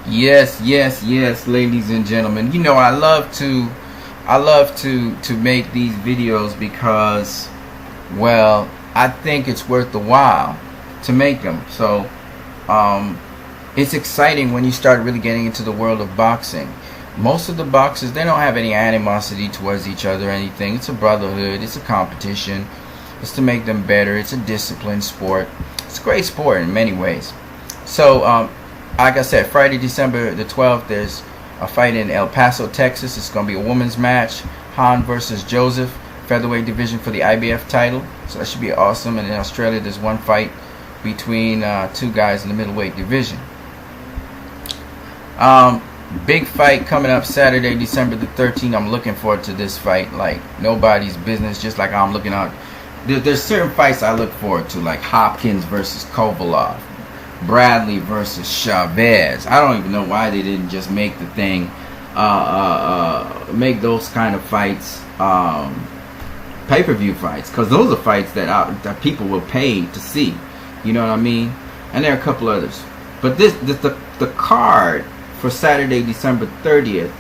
Yes, yes, yes, ladies and gentlemen. I love to make these videos because, well, I think it's worth the while to make them. So, um, it's exciting when you start really getting into the world of boxing. Most of the boxers, they don't have any animosity towards each other or anything. It's a brotherhood. It's a competition. It's to make them better. It's a disciplined sport. It's a great sport in many ways. So, like I said, Friday, December the 12th, there's a fight in El Paso, Texas. It's going to be a women's match. Han versus Joseph, featherweight division for the IBF title. So that should be awesome. And in Australia, there's one fight between two guys in the middleweight division. Big fight coming up Saturday, December the 13th. I'm looking forward to this fight like nobody's business. Just like I'm looking out. There's certain fights I look forward to, like Hopkins versus Kovalov, Bradley versus Chavez. I don't even know why they didn't just make the thing, make those kind of fights pay-per-view fights, because those are fights that people will pay to see. You know what I mean? And there are a couple others. But the card for Saturday, December 30th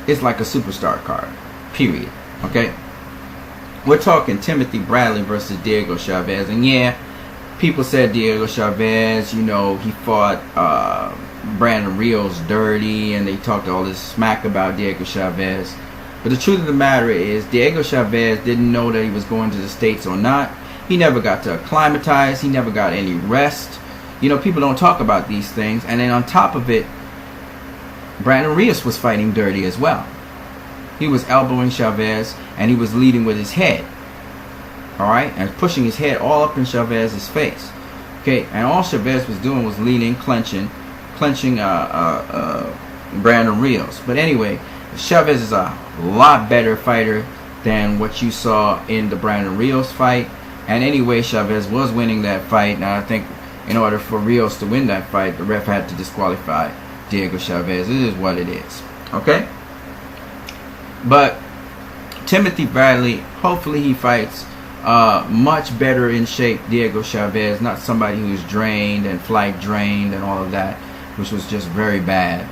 is like a superstar card. Period. Okay? We're talking Timothy Bradley versus Diego Chavez. And yeah, people said Diego Chavez, he fought Brandon Rios dirty, and they talked all this smack about Diego Chavez. But the truth of the matter is, Diego Chavez didn't know that he was going to the States or not. He never got to acclimatize. He never got any rest. People don't talk about these things. And then on top of it, Brandon Rios was fighting dirty as well. He was elbowing Chavez, and he was leading with his head. Alright? And pushing his head all up in Chavez's face. Okay? And all Chavez was doing was leaning, clenching Brandon Rios. But anyway, Chavez is a lot better fighter than what you saw in the Brandon Rios fight. And anyway, Chavez was winning that fight. And I think in order for Rios to win that fight, the ref had to disqualify Diego Chavez. It is what it is. Okay? But Timothy Bradley, hopefully he fights much better in shape Diego Chavez, not somebody who's drained and flight drained and all of that, which was just very bad.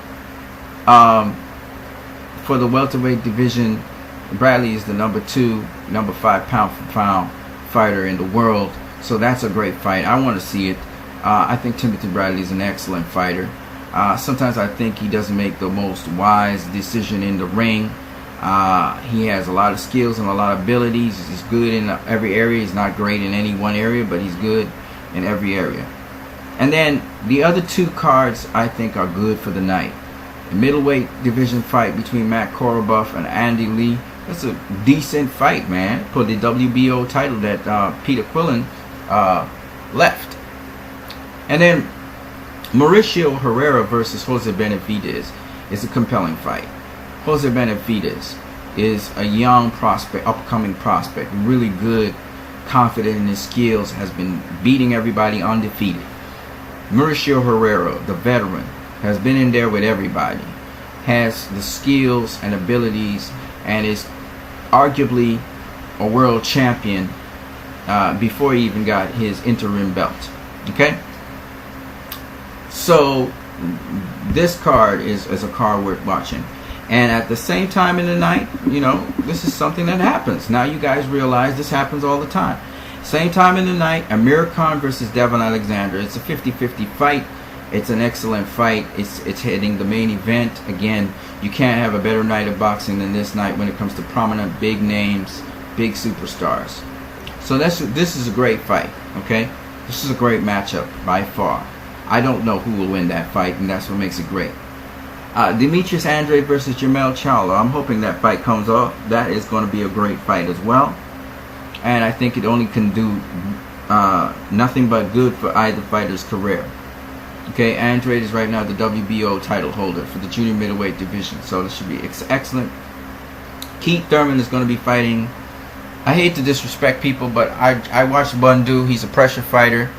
For the welterweight division, Bradley is the number 5 pound for pound fighter in the world, so that's a great fight. I want to see it. I think Timothy Bradley is an excellent fighter. Sometimes I think he doesn't make the most wise decision in the ring. He has a lot of skills and a lot of abilities. He's good in every area. He's not great in any one area, but he's good in every area. And then the other two cards I think are good for the night. The middleweight division fight between Matt Korobuff and Andy Lee. That's a decent fight, man, for the WBO title that Peter Quillen left. And then Mauricio Herrera versus Jose Benavidez is a compelling fight. Jose Benavidez is a young prospect, upcoming prospect, really good, confident in his skills, has been beating everybody undefeated. Mauricio Herrera, the veteran, has been in there with everybody, has the skills and abilities, and is arguably a world champion before he even got his interim belt. Okay? So this card is a card worth watching. And at the same time in the night, this is something that happens. Now you guys realize this happens all the time. Same time in the night, Amir Khan versus Devon Alexander. It's a 50-50 fight. It's an excellent fight. It's hitting the main event. Again, you can't have a better night of boxing than this night when it comes to prominent big names, big superstars. So this is a great fight, okay? This is a great matchup by far. I don't know who will win that fight, and that's what makes it great. Demetrius Andrade versus Jermell Charlo. I'm hoping that fight comes off. That is going to be a great fight as well. And I think it only can do nothing but good for either fighter's career. Okay, Andrade is right now the WBO title holder for the junior middleweight division. So this should be excellent. Keith Thurman is going to be fighting. I hate to disrespect people, but I watched Bundu. He's a pressure fighter.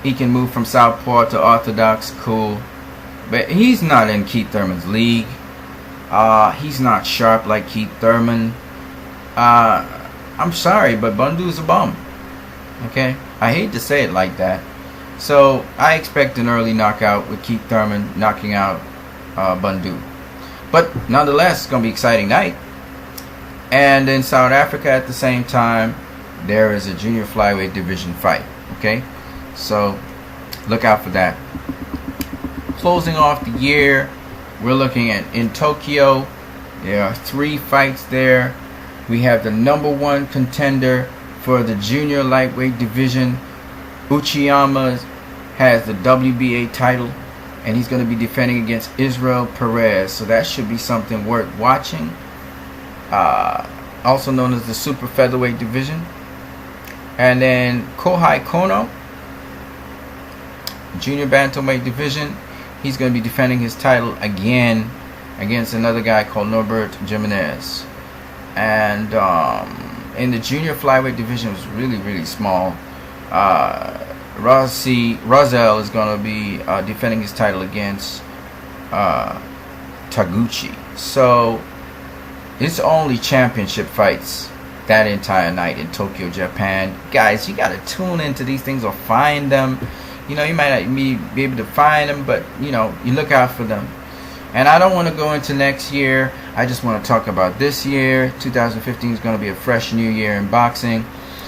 He can move from southpaw to orthodox. Cool. But he's not in Keith Thurman's league. He's not sharp like Keith Thurman. I'm sorry, but Bundu is a bum. Okay? I hate to say it like that. So I expect an early knockout with Keith Thurman knocking out Bundu. But nonetheless, it's going to be an exciting night. And in South Africa at the same time, there is a junior flyweight division fight. Okay, so look out for that. Closing off the year, we're looking at in Tokyo. There are 3 fights there. We have the #1 contender for the junior lightweight division. Uchiyama has the WBA title, and he's going to be defending against Israel Perez. So that should be something worth watching. Also known as the super featherweight division. And then Kohai Kono, junior bantamweight division. He's going to be defending his title again against another guy called Norbert Jimenez. And in the junior flyweight division, it was really small. Rosell is going to be defending his title against Taguchi. So it's only championship fights that entire night in Tokyo, Japan. Guys, you got to tune into these things or find them. You know, you might not be able to find them, but you know, you look out for them. And I don't want to go into next year. I just want to talk about this year. 2015 is going to be a fresh new year in boxing.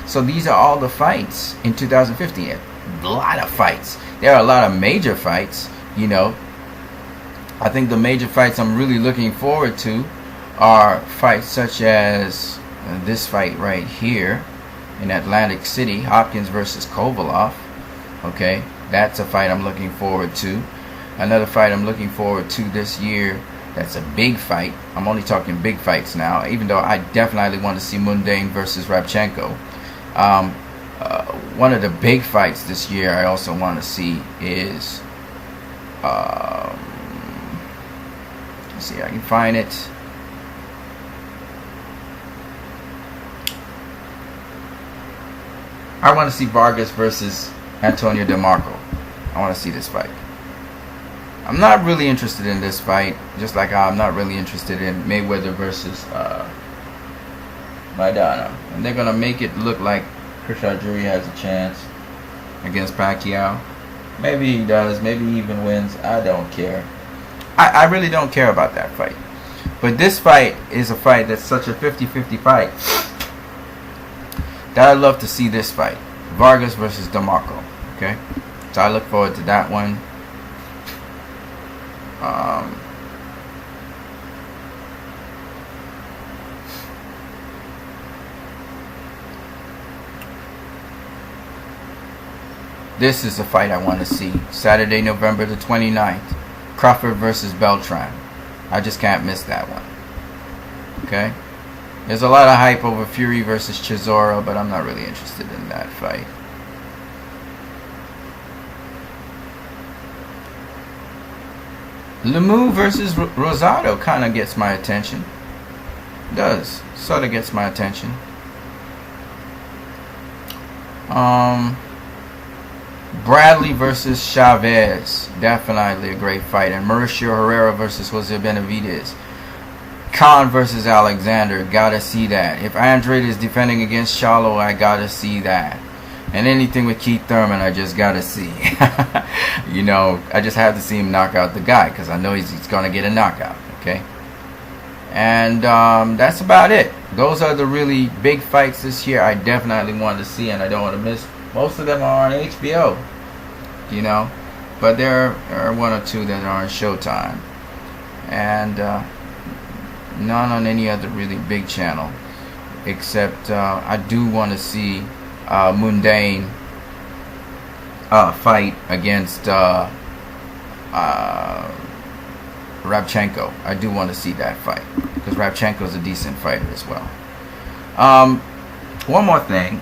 So these are all the fights in 2015. A lot of fights. There are a lot of major fights, you know. I think the major fights I'm really looking forward to are fights such as this fight right here in Atlantic City, Hopkins versus Kovalov. Okay, that's a fight I'm looking forward to. Another fight I'm looking forward to this year, that's a big fight. I'm only talking big fights now, even though I definitely want to see Mundane versus Rabchenko. One of the big fights this year I also want to see is, let's see if I can find it. I want to see Vargas versus Antonio DeMarco. I want to see this fight. I'm not really interested in this fight, just like I'm not really interested in Mayweather versus Maidana. And they're going to make it look like Chris Algieri has a chance against Pacquiao. Maybe he does, maybe he even wins. I don't care. I really don't care about that fight. But this fight is a fight that's such a 50-50 fight that I'd love to see this fight. Vargas versus DeMarco. Okay? So I look forward to that one. This is a fight I want to see. Saturday, November the 29th. Crawford versus Beltran. I just can't miss that one. Okay? There's a lot of hype over Fury versus Chisora, but I'm not really interested in that fight. Lemieux versus Rosado kind of gets my attention. It does. Sort of gets my attention. Bradley versus Chavez. Definitely a great fight. And Mauricio Herrera versus Jose Benavidez. Khan versus Alexander. Gotta see that. If Andrade is defending against Charlo, I gotta see that. And anything with Keith Thurman, I just gotta see. You know, I just have to see him knock out the guy because I know he's gonna get a knockout. Okay. And that's about it. Those are the really big fights this year I definitely want to see and I don't want to miss. Most of them are on HBO, you know, but there are one or two that are on Showtime, and none on any other really big channel, except I do want to see Mundane fight against Rabchenko. I do want to see that fight because Rabchenko is a decent fighter as well. One more thing.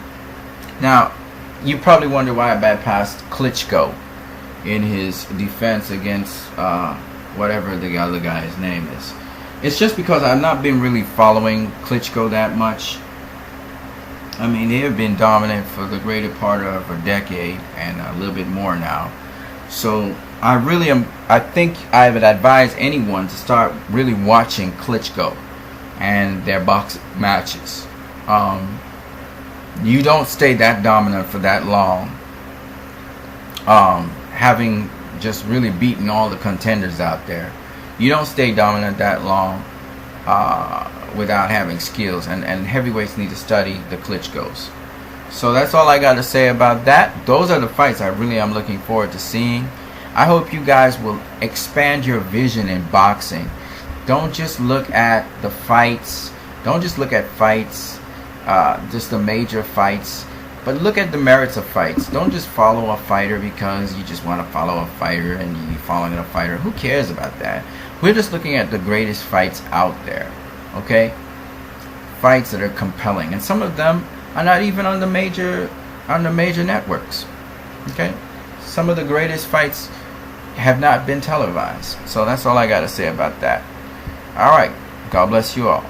Now, you probably wonder why I bypassed Klitschko in his defense against whatever the other guy's name is. It's just because I've not been really following Klitschko that much. I mean, they have been dominant for the greater part of a decade and a little bit more now. So I think I would advise anyone to start really watching Klitschko and their boxing matches. You don't stay that dominant for that long having just really beaten all the contenders out there. You don't stay dominant that long without having skills, and heavyweights need to study the Klitschko's. So that's all I got to say about that. Those are the fights I really am looking forward to seeing. I hope you guys will expand your vision in boxing. Don't just look at the fights. Don't just look at fights, just the major fights, but look at the merits of fights. Don't just follow a fighter because you just want to follow a fighter and you're following a fighter. Who cares about that? We're just looking at the greatest fights out there, okay? Fights that are compelling, and some of them are not even on the major networks, okay? Some of the greatest fights have not been televised. So that's all I got to say about that. All right. God bless you all.